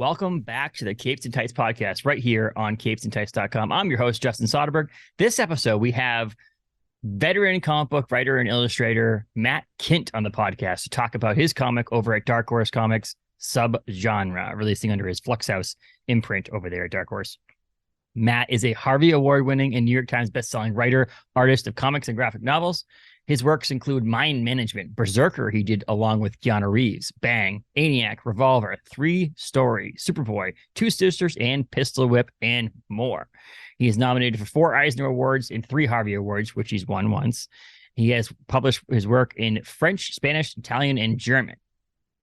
Welcome back to the Capes and Tights podcast right here on capesandtights.com. I'm your host, Justin Soderberg. This episode, we have veteran comic book writer and illustrator Matt Kindt on the podcast to talk about his comic over at Dark Horse Comics, Subgenre, releasing under his Flux House imprint over there at Dark Horse. Matt is a Harvey Award-winning and New York Times bestselling writer, artist of comics and graphic novels. His works include Mind Management, BRZRKR he did along with Keanu Reeves, Bang, Eniac, Revolver, 3 Story, Superboy, Two Sisters, and Pistolwhip, and more. He is nominated for 4 Eisner Awards and 3 Harvey Awards, which he's won once. He has published his work in French, Spanish, Italian, and German.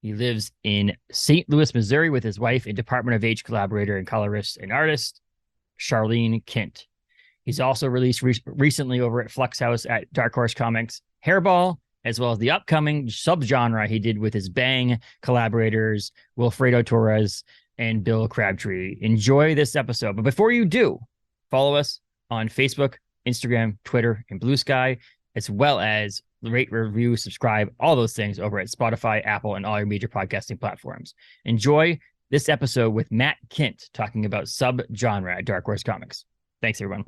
He lives in St. Louis, Missouri with his wife and Dept H collaborator and colorist and artist, Sharlene Kindt. He's also released recently over at Flux House at Dark Horse Comics, Hairball, as well as the upcoming Subgenre he did with his Bang collaborators, Wilfredo Torres and Bill Crabtree. Enjoy this episode. But before you do, follow us on Facebook, Instagram, Twitter, and Blue Sky, as well as rate, review, subscribe, all those things over at Spotify, Apple, and all your major podcasting platforms. Enjoy this episode with Matt Kindt talking about Subgenre at Dark Horse Comics. Thanks, everyone.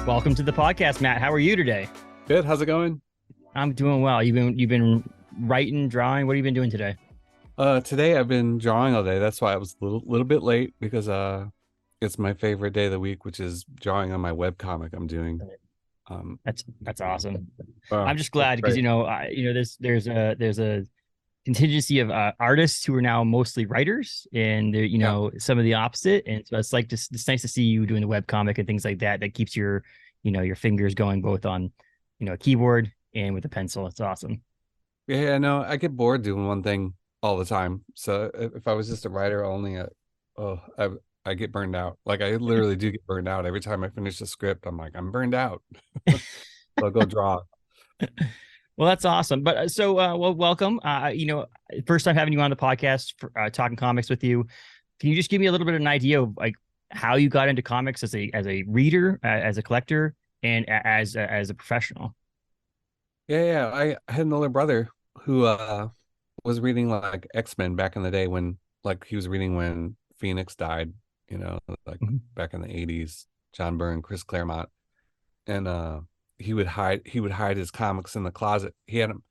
Welcome to the podcast, Matt. How are you today? Good. How's it going? I'm doing well. You've been writing, drawing. What have you been doing today? Today I've been drawing all day. That's why I was a little bit late because it's my favorite day of the week, which is drawing on my webcomic I'm doing. That's awesome. I'm just glad because there's a contingency of artists who are now mostly writers, and some of the opposite. And so it's nice to see you doing the webcomic and things like that. That keeps your fingers going both on a keyboard and with a pencil. It's awesome. Yeah, no, I get bored doing one thing all the time. So if I was just a writer only, I get burned out. Like I literally do get burned out every time I finish a script. I'm like, I'm burned out. So I'll go draw. Well, that's awesome. But welcome. First time having you on the podcast for talking comics with you. Can you just give me a little bit of an idea of like how you got into comics as a reader, as a collector, and as a professional? Yeah. I had an older brother who was reading like X-Men back in the day when he was reading when Phoenix died. Back in the 80s, John Byrne, Chris Claremont, and he would hide his comics in the closet. He had them.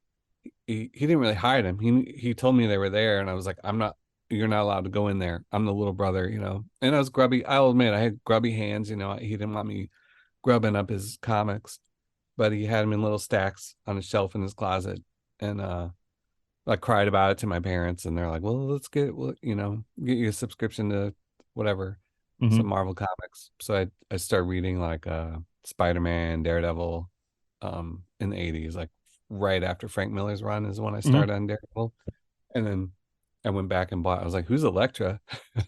He didn't really hide them. He told me they were there, and I was like, you're not allowed to go in there. I'm the little brother, And I was grubby. I'll admit I had grubby hands. He didn't want me grubbing up his comics, but he had them in little stacks on a shelf in his closet, and I cried about it to my parents, and they're like, well, let's get you a subscription to whatever, some Marvel comics. So I started reading like Spider-Man, Daredevil in the 80s, like right after Frank Miller's run is when I started on Daredevil. And then I went back and I was like, who's Elektra?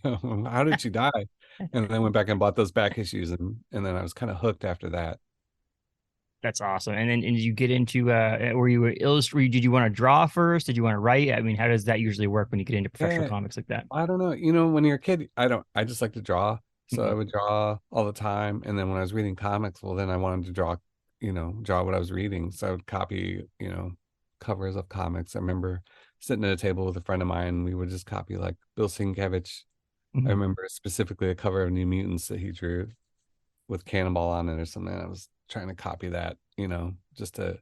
How did she die? And then I went back and bought those back issues, and then I was kind of hooked after that. That's awesome. And then did you get into were you illustrating? Did you want to draw first? Did you want to write? I mean, how does that usually work when you get into professional comics like that? I don't know. When you're a kid, I just like to draw. So I would draw all the time. And then when I was reading comics, well, then I wanted to draw what I was reading. So I would copy, covers of comics. I remember sitting at a table with a friend of mine. We would just copy like Bill Sienkiewicz. I remember specifically a cover of New Mutants that he drew with Cannonball on it or something. I was trying to copy that, just to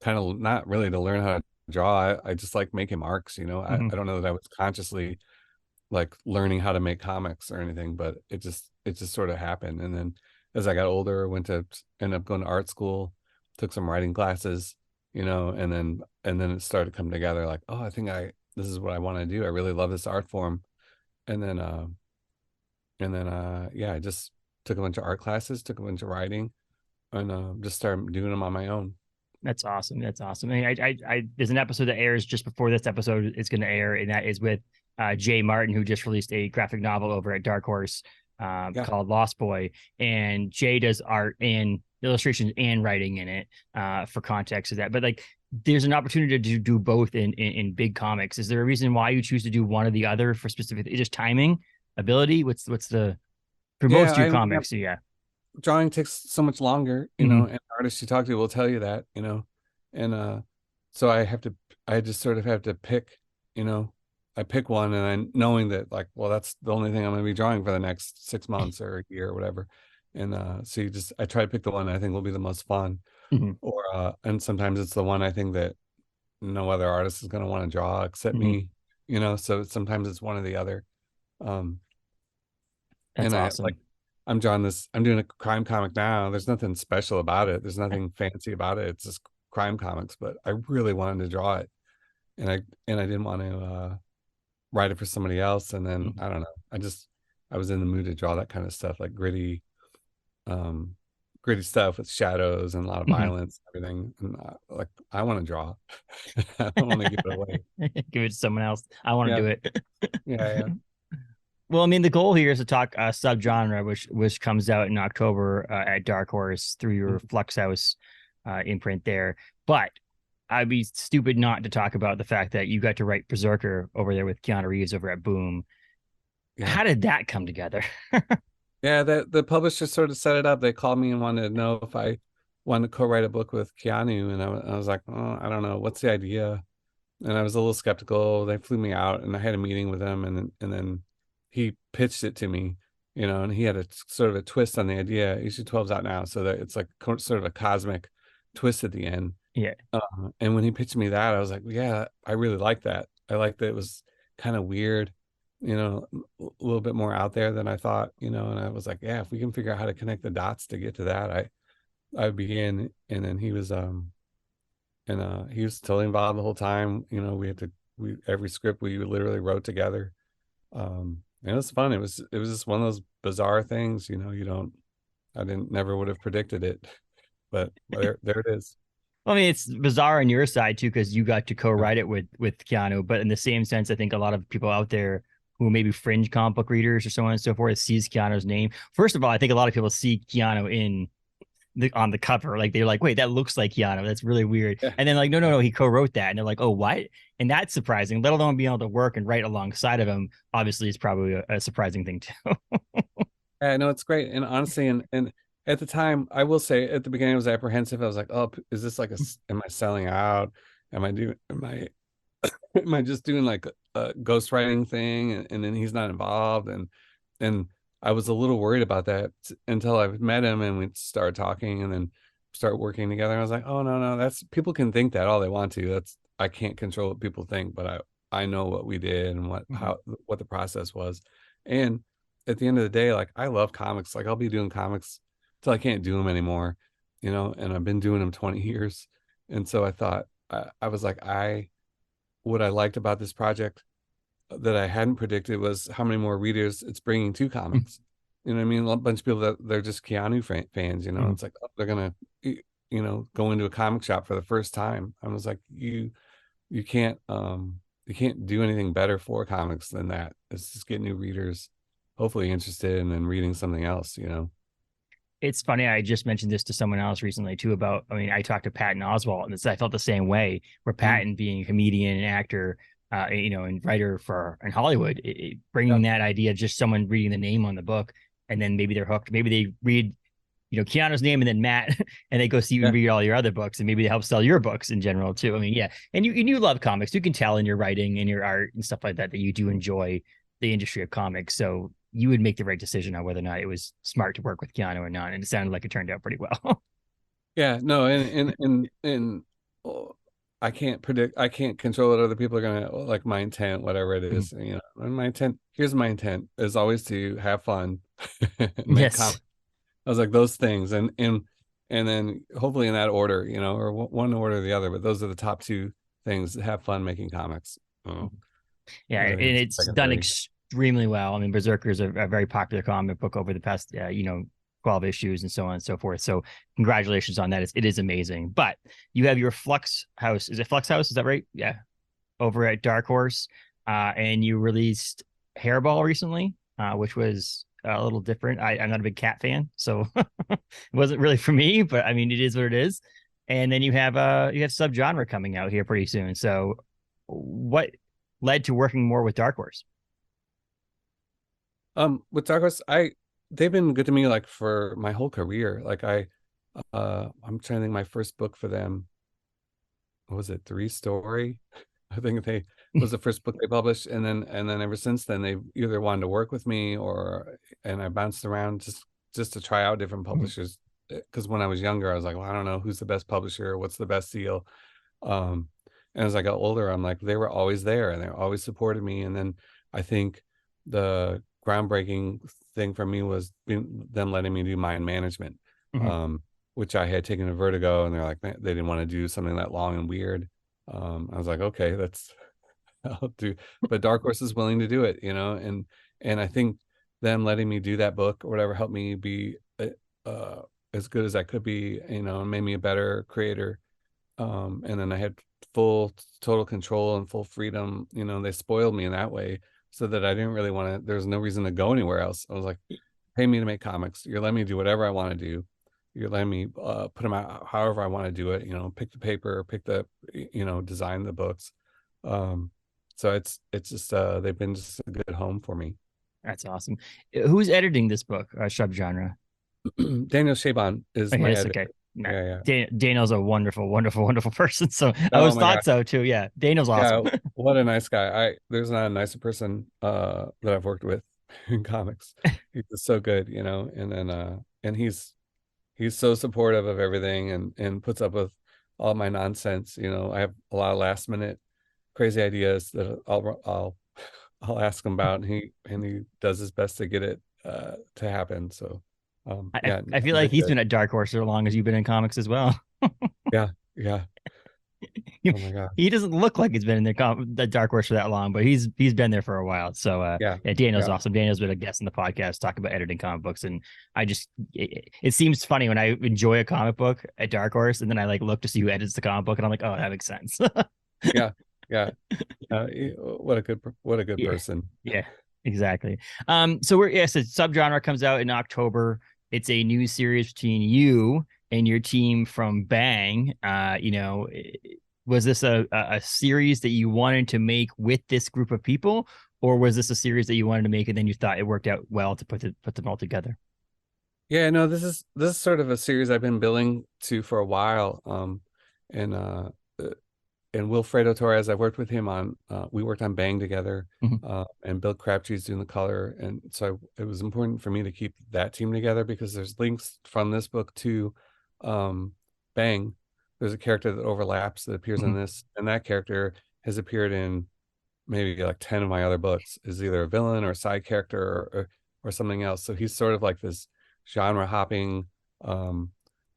kind of not really to learn how to draw. I just like making marks, I don't know that I was consciously like learning how to make comics or anything, but it just sort of happened. And then as I got older, ended up going to art school, took some writing classes, and then it started coming together like, oh, I think this is what I want to do. I really love this art form. And then I just took a bunch of art classes, took a bunch of writing, and just started doing them on my own. That's awesome. I mean, I there's an episode that airs just before this episode is going to air, and that is with Jay Martin, who just released a graphic novel over at Dark Horse called Lost Boy. And Jay does art and illustrations and writing in it for context of that. But like, there's an opportunity to do both in big comics. Is there a reason why you choose to do one or the other for specific, just timing, ability? What's the, for most of your comics? Yeah. drawing takes so much longer, Mm-hmm. and artists you talk to will tell you that, and so I just sort of have to pick, you know, I pick one, and I knowing that, like, well, that's the only thing I'm going to be drawing for the next 6 months or a year or whatever, and so I try to pick the one I think will be the most fun, Mm-hmm. or and sometimes it's the one I think that no other artist is going to want to draw except Mm-hmm. me, so sometimes it's one or the other. um That's and awesome. I'm drawing this. I'm doing a crime comic now. There's nothing special about it. There's nothing fancy about it. It's just crime comics, but I really wanted to draw it, and I didn't want to write it for somebody else. And then Mhm. I don't know. I was in the mood to draw that kind of stuff, like um, gritty stuff with shadows and a lot of Mhm. violence, and everything. And like I want to draw. I don't want to give it away. Give it to someone else. I want to Yeah, do it. yeah. Well, I mean, the goal here is to talk subgenre, which comes out in October at Dark Horse through your Mhm. Flux House imprint there. But I'd be stupid not to talk about the fact that you got to write Berserker over there with Keanu Reeves over at Boom. Yeah. How did that come together? Yeah, the publisher sort of set it up. They called me and wanted to know if I wanted to co-write a book with Keanu, and I was like, oh, I don't know, what's the idea? And I was a little skeptical. They flew me out, and I had a meeting with him, and then he pitched it to me, and he had a sort of a twist on the idea. Issue 12's out now, so that it's like sort of a cosmic twist at the end. Yeah. And when he pitched me that, I was like, yeah, I really like that. I like that it was kind of weird, a little bit more out there than I thought, and I was like, yeah, if we can figure out how to connect the dots to get to that, I would be in. And then he was totally involved the whole time. We every script we literally wrote together. And it was fun. It was just one of those bizarre things, you don't I didn't never would have predicted it, but there it is. Well, I mean, it's bizarre on your side too, because you got to Yeah. co-write it with Keanu. But in the same sense, I think a lot of people out there who maybe fringe comic book readers or so on and so forth sees Keanu's name. First of all, I think a lot of people see Keanu on the cover, like they're like, wait, that looks like Keanu. That's really weird. Yeah. And then like, no, no, Yeah. no, he co-wrote that, and they're like, oh, what? And that's surprising. Let alone being able to work and write alongside of him. Obviously, it's probably a surprising thing too. Yeah, no, it's great. And honestly, and at the time, I will say at the beginning I was apprehensive. I was like, oh, is this like am I selling out? Am I just doing like a ghostwriting thing, and then he's not involved? And I was a little worried about that until I met him and we started talking and then start working together. I was like, oh, no, no, that's people can think that all they want to. I can't control what people think, but I know what we did and what the process was. And at the end of the day, like I love comics. Like I'll be doing comics till I can't do them anymore, and I've been doing them 20 years. And so I thought I was like, what I liked about this project that I hadn't predicted was how many more readers it's bringing to comics. You know what I mean? A bunch of people that they're just Keanu fans, it's like, oh, they're going to, go into a comic shop for the first time. I was like, you can't, you can't do anything better for comics than that. It's just get new readers, hopefully interested and then reading something else. It's funny. I just mentioned this to someone else recently too about, I mean, I talked to Patton Oswalt and I felt the same way where Mm. Patton being a comedian and actor, and writer in Hollywood, Yeah. bringing that idea, just someone reading the name on the book and then maybe they're hooked. Maybe they read, Keanu's name and then Matt, and they go see you and Yeah. read all your other books, and maybe they help sell your books in general too. I mean, yeah, and you love comics. You can tell in your writing and your art and stuff like that that you do enjoy the industry of comics. So you would make the right decision on whether or not it was smart to work with Keanu or not. And it sounded like it turned out pretty well. Yeah. No, and oh, I can't control what other people are gonna like my intent, whatever it is. And here's my intent is always to have fun, make Yes. comics. I was like those things, and then hopefully in that order, or one order or the other. But those are the top two things: have fun making comics. Oh, Yeah, and everything else is it's done secondary. extremely well. I mean, Berserker is a very popular comic book over the past, 12 issues and so on and so forth. So congratulations on that. It is amazing. But you have your Flux House. Is it Flux House? Is that right? Yeah. Over at Dark Horse. And you released Hairball recently, which was a little different. I'm not a big cat fan, so it wasn't really for me, but I mean, it is what it is. And then you have Subgenre coming out here pretty soon. So what led to working more with Dark Horse? With Dark Horse, they've been good to me like for my whole career. Like I'm trying to think my first book for them, what was it, Three Story? I think they was the first book they published, and then ever since then they've either wanted to work with me or and I bounced around just to try out different publishers. Because when I was younger, I was like, well, I don't know who's the best publisher, what's the best deal. Um, and as I got older, I'm like, they were always there and they always supported me. And then I think the groundbreaking thing for me was them letting me do mind management, which I had taken to Vertigo, and they're like, they didn't want to do something that long and weird. I was like, okay, that's I'll do, but Dark Horse is willing to do it, and I think them letting me do that book or whatever helped me be uh, as good as I could be, and made me a better creator. And then I had full total control and full freedom. They spoiled me in that way so that I didn't really want to. There's no reason to go anywhere else. I was like, pay me to make comics. You're letting me do whatever I want to do. You're letting me put them out however I want to do it. Pick the paper, pick the design the books. So it's just they've been just a good home for me. That's awesome. Who's editing this book, Subgenre? Daniel Chabon is my editor. Okay. No, yeah. Daniel's a wonderful, wonderful, wonderful person. So I Oh always my thought gosh. so too. Yeah, Daniel's awesome. Yeah, what a nice guy. There's not a nicer person that I've worked with in comics. He's just so good, and then and he's so supportive of everything and puts up with all my nonsense. I have a lot of last minute crazy ideas that I'll ask him about, and he does his best to get it to happen. So yeah, I feel like he's been at Dark Horse as long as you've been in comics as well. yeah. Oh my god. He doesn't look like he's been in the Dark Horse for that long, but he's been there for a while. So yeah, Daniel's awesome. Daniel's been a guest in the podcast talking about editing comic books, and it seems funny when I enjoy a comic book at Dark Horse, and then I like look to see who edits the comic book, and I'm like, oh, that makes sense. yeah. What a good person. Yeah, exactly. So so Subgenre comes out in October. It's a new series between you and your team from Bang. Was this a series that you wanted to make with this group of people, or was this a series that you wanted to make and then you thought it worked out well to put them all together? Yeah, no, this is sort of a series I've been building to for a while. And Wilfredo Torres, I've worked with him on. We worked on Bang together, and Bill Crabtree's doing the color, and so it was important for me to keep that team together because there's links from this book to Bang. There's a character that overlaps that appears in this, and that character has appeared in maybe like 10 of my other books. Is either a villain or a side character or something else. So he's sort of like this genre hopping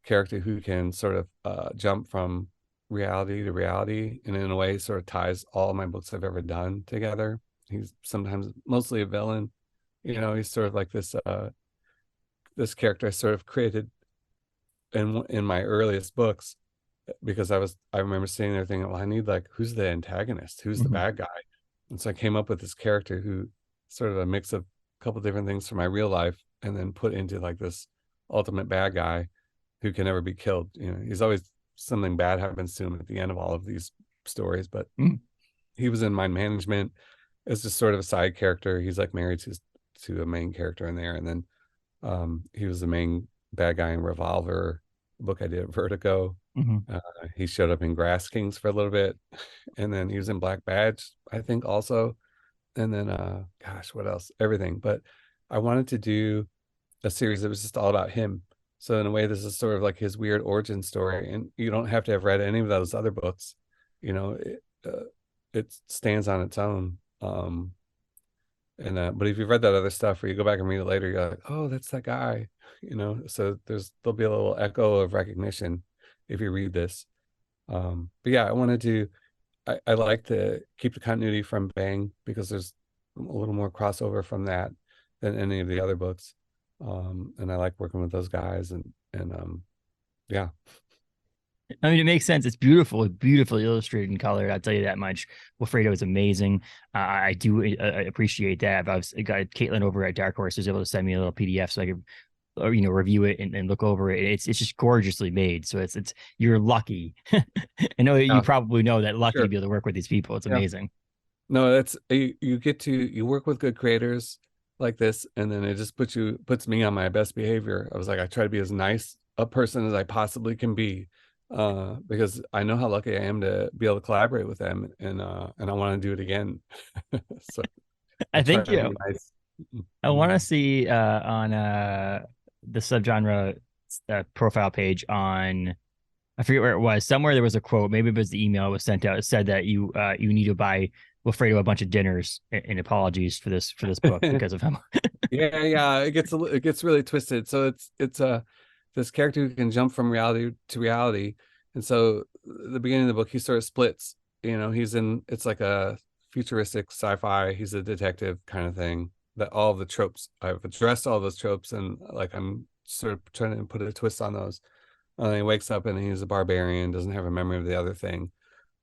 character who can sort of jump from reality to reality, and in a way sort of ties all my books I've ever done together. He's sometimes mostly a villain, he's sort of like this character I sort of created in my earliest books, because I remember sitting there thinking, well, I need like, who's the antagonist, who's the bad guy, and so I came up with this character who sort of a mix of a couple different things from my real life and then put into like this ultimate bad guy who can never be killed. He's always something bad happens to him at the end of all of these stories, but he was in Mind Management as just sort of a side character. He's like married to a main character in there, and then he was the main bad guy in Revolver, the book I did at Vertigo. He showed up in Grass Kings for a little bit, and then he was in Black Badge, I think, also, and then gosh, what else? Everything. But I wanted to do a series that was just all about him. So in a way, this is sort of like his weird origin story, and you don't have to have read any of those other books. It stands on its own. But if you've read that other stuff, or you go back and read it later, you're like, oh, that's that guy. So there'll be a little echo of recognition if you read this. But yeah, I like to keep the continuity from Bang because there's a little more crossover from that than any of the other books. And I like working with those guys, and yeah. I mean, it makes sense. It's beautifully illustrated and colored. I'll tell you that much. Wilfredo is amazing. I do appreciate that. I've got Caitlin over at Dark Horse was able to send me a little PDF so I could, review it and look over it. It's just gorgeously made. So it's you're lucky. I know you probably know that, lucky to be able to work with these people. It's amazing. No, that's you work with good creators, like this, and then it just puts me on my best behavior. I was like, I try to be as nice a person as I possibly can be, because I know how lucky I am to be able to collaborate with them, and I want to do it again. So I I try think to be nice. I want to see on the subgenre profile page on, I forget where it was. Somewhere there was a quote. Maybe it was the email was sent out. It said that you need to buy Wilfredo a bunch of dinners. And apologies for this book because of him. Yeah, it gets really twisted. So it's this character who can jump from reality to reality, and so the beginning of the book he sort of splits. It's like a futuristic sci-fi. He's a detective kind of thing. That all the tropes, I've addressed all those tropes, and like I'm sort of trying to put a twist on those. And he wakes up and he's a barbarian, doesn't have a memory of the other thing.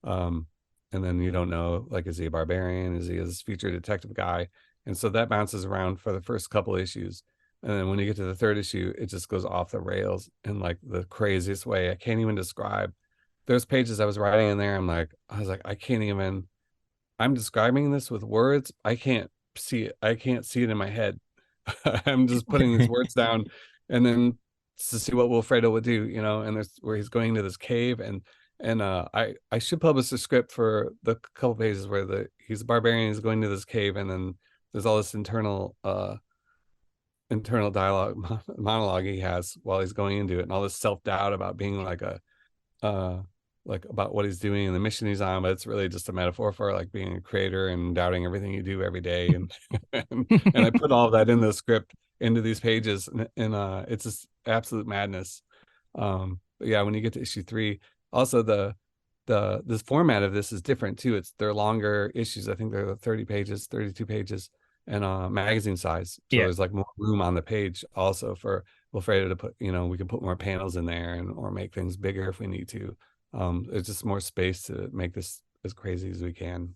Um, and then you don't know, like, is he a barbarian? Is he his future detective guy? And so that bounces around for the first couple issues. And then when you get to the third issue, it just goes off the rails in like the craziest way. I can't even describe. There's pages I was writing in there. I was like, I'm describing this with words. I can't see it. I can't see it in my head. I'm just putting these words down and then to see what Wilfredo would do, and there's where he's going to this cave, and I should publish a script for the couple pages where he's a barbarian, he's going to this cave, and then there's all this internal dialogue monologue he has while he's going into it, and all this self-doubt about being like about what he's doing and the mission he's on, but it's really just a metaphor for like being a creator and doubting everything you do every day. And and I put all that in the script into these pages, and it's just absolute madness. But yeah, when you get to issue 3, also the format of this is different too. They're longer issues. I think they're 30 pages, 32 pages, and magazine size. So Yeah. there's like more room on the page also for Wilfredo to put, we can put more panels in there or make things bigger if we need to. It's just more space to make this as crazy as we can.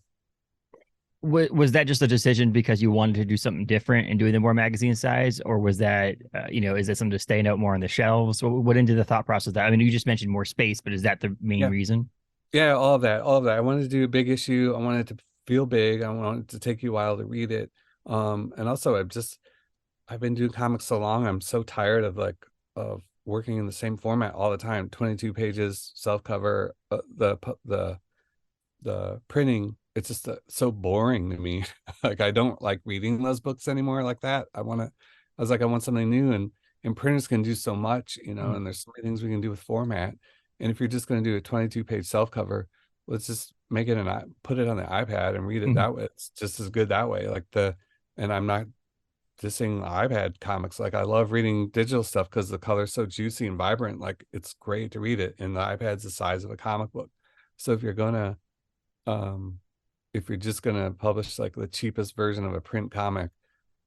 Was that just a decision because you wanted to do something different and doing the more magazine size, or was that is that something to stand out more on the shelves? What into the thought process that, I mean, you just mentioned more space, but is that the main reason? Yeah, all of that. I wanted to do a big issue. I wanted it to feel big. I wanted it to take you a while to read it. And also I've been doing comics so long. I'm so tired of working in the same format all the time. 22 pages, self cover, the printing. It's just so boring to me. Like, I don't like reading those books anymore like that. I want something new, and printers can do so much, and there's so many things we can do with format. And if you're just going to do a 22-page self cover, let's just make it put it on the iPad and read it that way. It's just as good that way. And I'm not dissing iPad comics. Like, I love reading digital stuff because the color's so juicy and vibrant. Like, it's great to read it, and the iPad's the size of a comic book. So if you're just gonna publish like the cheapest version of a print comic,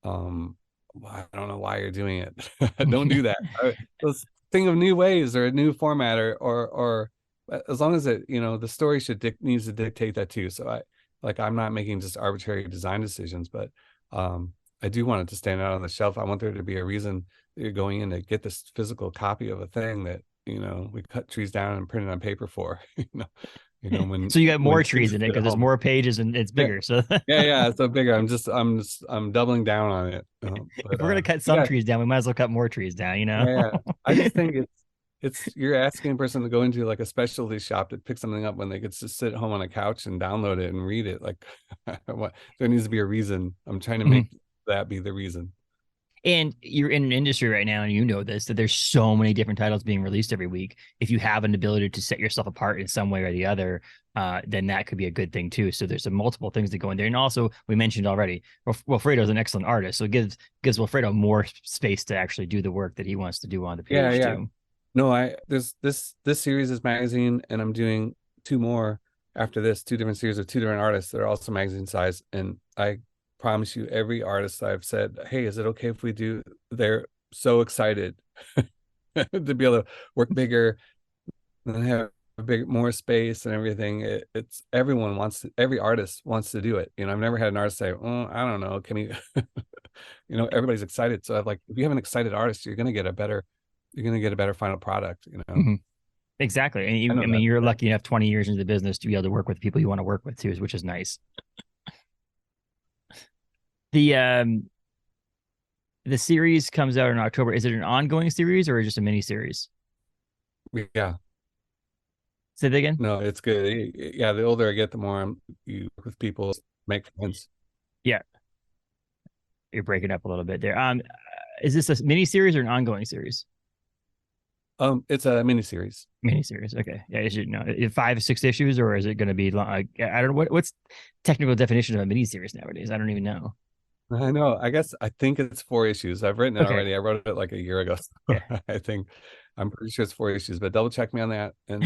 I don't know why you're doing it. Don't do that. Let's think of new ways or a new format, or as long as the story needs to dictate that too. So I'm not making just arbitrary design decisions, but I do want it to stand out on the shelf. I want there to be a reason that you're going in to get this physical copy of a thing that we cut trees down and print it on paper for. So you got more trees in it because there's more pages and it's bigger. So yeah, it's so bigger. I'm doubling down on it. If we're gonna cut some trees down, we might as well cut more trees down. Yeah. I just think you're asking a person to go into like a specialty shop to pick something up when they could just sit at home on a couch and download it and read it. Like, there needs to be a reason. I'm trying to make that be the reason. And you're in an industry right now, and you know this, that there's so many different titles being released every week. If you have an ability to set yourself apart in some way or the other, then that could be a good thing too. So there's multiple things that go in there. And also, we mentioned already, Wilfredo is an excellent artist, so it gives Wilfredo more space to actually do the work that he wants to do on the page too. No, this series is magazine, and I'm doing 2 more after this, 2 different series of 2 different artists that are also magazine size, and I promise you, every artist I've said, hey, is it okay if we do, they're so excited to be able to work bigger and have more space and everything. Every artist wants to do it. I've never had an artist say, oh, I don't know, can you everybody's excited. So if you have an excited artist, you're gonna get a better final product. Exactly. And I mean, you're lucky enough 20 years into the business to be able to work with people you want to work with too, which is nice. The The series comes out in October. Is it an ongoing series or just a mini series? Yeah, Say that again. no, it's good. Yeah, the older I get, the more you work with people, make friends. Yeah, you're breaking up a little bit there. Is this a mini series or an ongoing series? It's a miniseries. Miniseries. Okay. Yeah. Is it, no, 5 or 6 issues, or is it going to be long? I don't know what's technical definition of a miniseries nowadays. I don't even know. I know. I guess I think it's 4 issues. I've written it Okay. already. I wrote it like a year ago. So Yeah. I think I'm pretty sure it's 4 issues, but double check me on that. And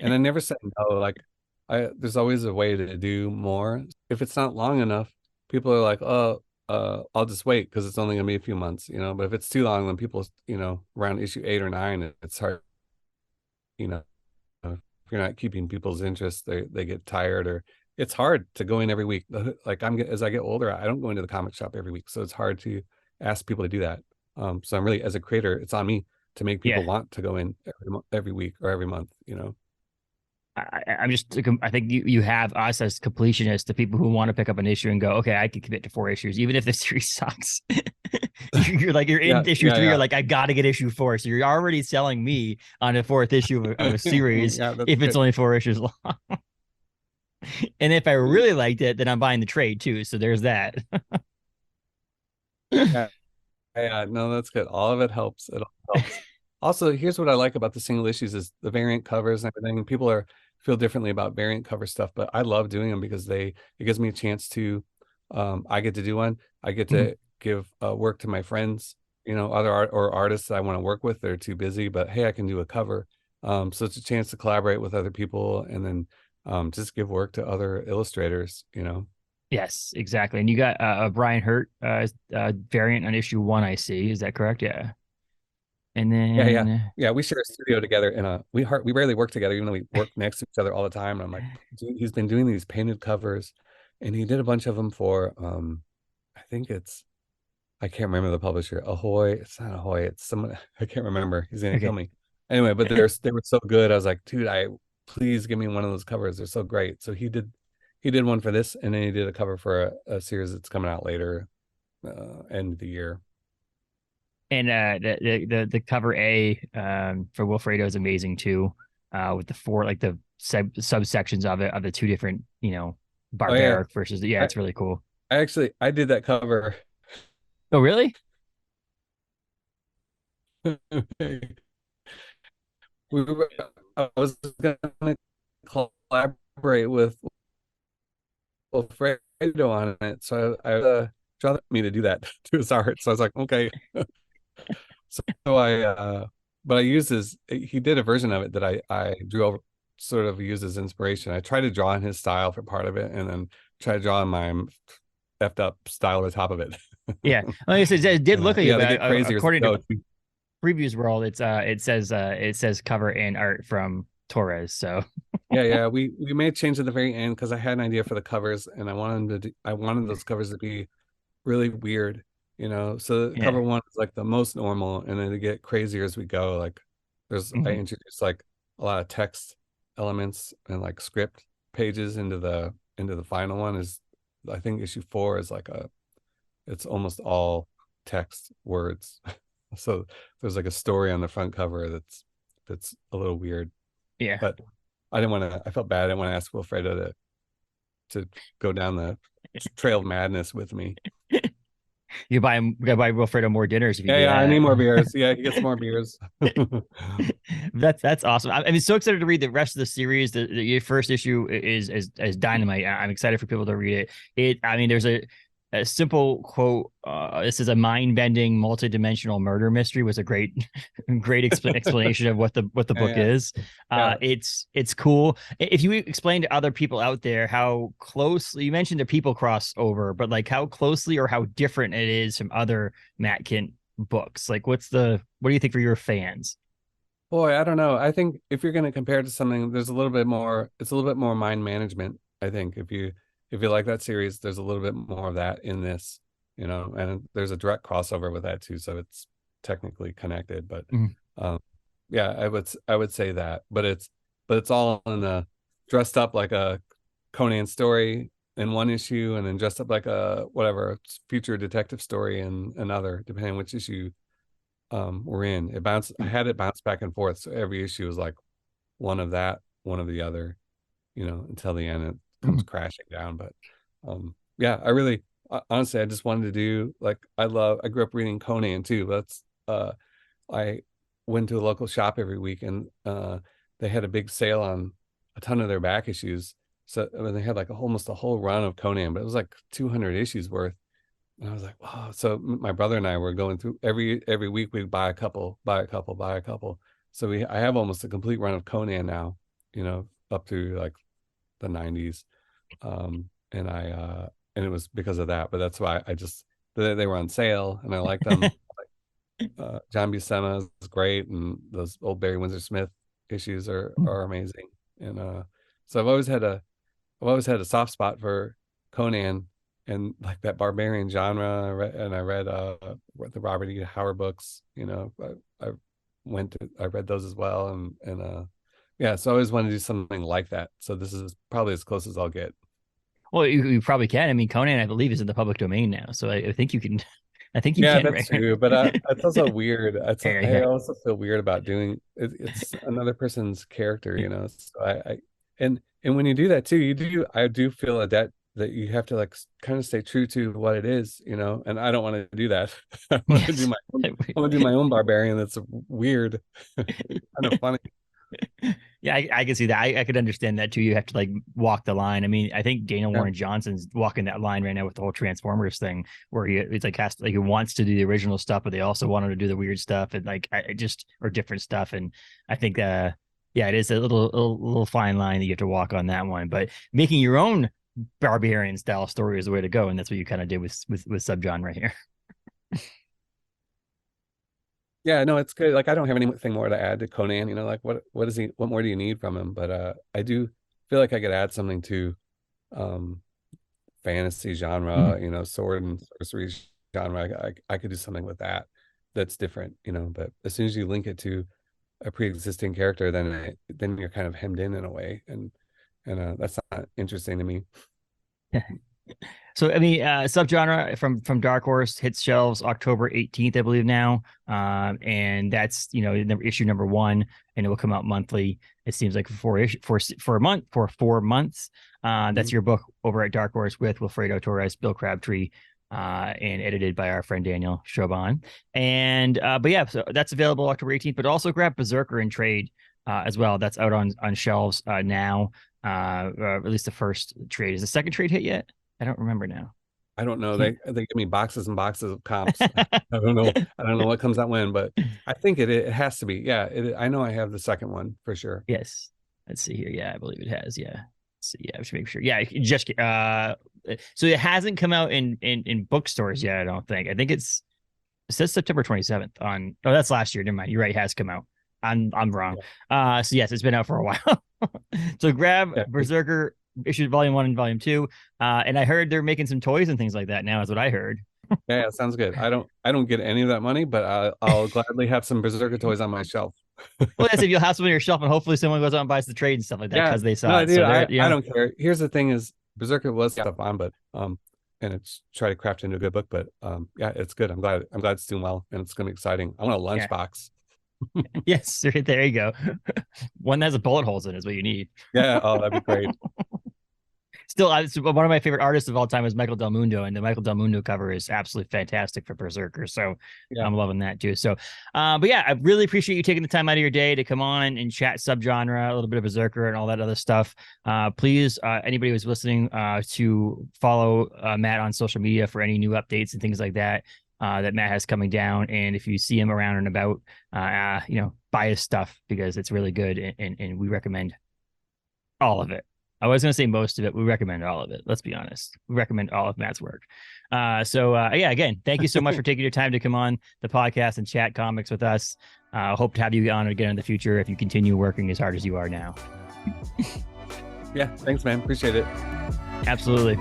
I never said no. Like there's always a way to do more. If it's not long enough, people are like, oh, I'll just wait because it's only gonna be a few months, you know. But if it's too long, then people, around issue 8 or 9, it's hard, you know, if you're not keeping people's interest, they get tired, or it's hard to go in every week. Like as I get older, I don't go into the comic shop every week, so it's hard to ask people to do that. So I'm really, as a creator, it's on me to make Yeah. people want to go in every week or every month. I'm just, I think you have us as completionists, the people who want to pick up an issue and go, okay, I can commit to 4 issues, even if the series sucks. You're Yeah, in issue yeah, 3. You're yeah. like, I got to get issue 4. So you're already selling me on a fourth issue of a series Yeah, that's if it's good. only 4 issues long. And if I really liked it, then I'm buying the trade too. So there's that. Yeah, yeah, no, that's good. All of it helps. It all helps. Also, here's what I like about the single issues is the variant covers and everything. People feel differently about variant cover stuff, but I love doing them because it gives me a chance to, I get to do one. I get Mhm. to give work to my friends, other artists that I want to work with. They're too busy, but hey, I can do a cover. So it's a chance to collaborate with other people, and then just give work to other illustrators. Yes, exactly. And you got a Brian Hurt variant on issue 1, I see. Is that correct? Yeah. And Yeah, yeah, then, yeah. We share a studio together, and we rarely work together, even though we work next to each other all the time. And I'm like, dude, he's been doing these painted covers, and he did a bunch of them for I think I can't remember the publisher. Ahoy, it's not Ahoy, it's someone I can't remember. He's gonna kill okay. me. Anyway, but they were so good. I was like, dude, please give me one of those covers. They're so great. So he did one for this, and then he did a cover for a series that's coming out later, end of the year. And the cover A for Wilfredo is amazing too, with the four like the subsections of the two different Oh yeah, barbaric versus yeah, I, it's really cool. I did that cover. Oh really? I was gonna collaborate with Wilfredo on it, so I draw me to do that to his art. So I was like, okay. So but I used he did a version of it that I drew over, sort of used as inspiration. I tried to draw in his style for part of it, and then try to draw in my effed up style over top of it. Yeah. Like I said, it did look like it, Yeah, they but get crazier as they according to go. previews world, it says cover and art from Torres. So Yeah, yeah. We made a change at the very end because I had an idea for the covers, and I wanted those covers to be really weird, So yeah. cover one is like the most normal, and then they get crazier as we go. Like I Mhm. introduced like a lot of text elements and like script pages into the final one. Is I think issue 4 is it's almost all text words. So there's like a story on the front cover that's a little weird, Yeah. but I felt bad. I didn't want to ask Wilfredo to go down the trail of madness with me. You gotta buy Wilfredo more dinners if you Yeah, do yeah, I need that. more beers. Yeah, he gets more beers. That's awesome. I'm so excited to read the rest of the series. The first issue is dynamite. I'm excited for people to read it. I mean, there's a simple quote. This is a mind-bending, multi-dimensional murder mystery. Was a great, great explanation of what the Yeah, book yeah, is. yeah. It's cool. If you explain to other people out there how closely you mentioned a people crossover, but like how closely or how different it is from other Matt Kindt books. Like, what do you think for your fans? Boy, I don't know. I think if you're going to compare it to something, there's a little bit more. It's a little bit more mind management. I think if you like that series, there's a little bit more of that in this, and there's a direct crossover with that too, so it's technically connected. But Mhm. um, yeah, I would say that. But it's all in the dressed up like a Conan story, in one issue, and then dressed up like a whatever future detective story in another, depending on which issue we're in. I had it bounce back and forth, so every issue was like one of that, one of the other, until the end it comes crashing down. But yeah, I really honestly, I just wanted to do, like, I grew up reading Conan too. I went to a local shop every week, and they had a big sale on a ton of their back issues. So I mean, they had like almost a whole run of Conan, but it was like 200 issues worth. And I was like, wow. So my brother and I were going through every week. We'd buy a couple. So I have almost a complete run of Conan now, up through like the 90s. And it was because of that. But that's why they were on sale, and I liked them. John Buscema is great, and those old Barry Windsor Smith issues are amazing. And so I've always had a soft spot for Conan and like that barbarian genre. I read the Robert E. Howard books. I read those as well, and yeah. So I always wanted to do something like that. So this is probably as close as I'll get. Well, you probably can. I mean, Conan, I believe, is in the public domain now, so I think you can. I think you can. Yeah, that's true. But it's also weird. I also feel weird about doing it. It's another person's character, So and when you do that too, I do feel a debt that you have to like kind of stay true to what it is, And I don't want to do that. I want to do my own barbarian. That's weird, kind of funny. Yeah, I can see that. I could understand that too. You have to like walk the line. I mean, I think Dana Warren Johnson's walking that line right now with the whole Transformers thing, where it's like he wants to do the original stuff, but they also want him to do the weird stuff and or different stuff. And I think it is a little fine line that you have to walk on that one. But making your own barbarian style story is the way to go, and that's what you kind of did with subgenre here. Yeah, no, it's good. Like, I don't have anything more to add to Conan. Like what more do you need from him? But I do feel like I could add something to fantasy genre, sword and sorcery genre. I could do something with that's different, but as soon as you link it to a pre-existing character, then you're kind of hemmed in a way, and that's not interesting to me. So, I mean, subgenre from Dark Horse hits shelves October 18th, I believe now. And that's, issue number 1, and it will come out monthly. It seems like for 4 months. That's your book over at Dark Horse with Wilfredo Torres, Bill Crabtree, and edited by our friend Daniel Chauvin. And, but yeah, so that's available October 18th, but also grab Berserker in trade as well. That's out on shelves now. At least the first trade. Is the second trade hit yet? I don't remember now. I don't know. They give me boxes and boxes of comps. I don't know what comes out when, but I think it has to be. Yeah, I know I have the second one for sure. Yes. Let's see here. Yeah, I believe it has. Yeah. Let's see. Yeah, I should make sure. Yeah, just so it hasn't come out in bookstores yet. I don't think. I think it says September 27th on. Oh, that's last year. Never mind. You're right. It has come out. I'm wrong. Yeah. So yes, it's been out for a while. So grab Berserker issues volume 1 and volume 2. And I heard they're making some toys and things like that now, is what I heard. Yeah, sounds good. I don't get any of that money, but I'll gladly have some Berserker toys on my shelf. Well, yes, if you'll have some on your shelf, and hopefully someone goes out and buys the trade and stuff like that because they saw no, it. Dude, so I don't care. Here's the thing: is Berserker was stuff on, but and it's try to craft into a good book, but yeah, it's good. I'm glad it's doing well, and it's gonna be exciting. I want a lunchbox. Yes, there you go. One that has a bullet holes in it is what you need. Yeah, oh, that'd be great. Still, one of my favorite artists of all time is Michael Del Mundo, and the Michael Del Mundo cover is absolutely fantastic for Berserker. So I'm loving that too. So, but yeah, I really appreciate you taking the time out of your day to come on and chat subgenre, a little bit of Berserker and all that other stuff. Please, anybody who's listening, to follow Matt on social media for any new updates and things like that. That Matt has coming down, and if you see him around and about, buy his stuff because it's really good, and we recommend all of it. I was going to say most of it. We recommend all of it. Let's be honest. We recommend all of Matt's work. So again, thank you so much for taking your time to come on the podcast and chat comics with us. Hope to have you on again in the future if you continue working as hard as you are now. Yeah, thanks, man. Appreciate it. Absolutely.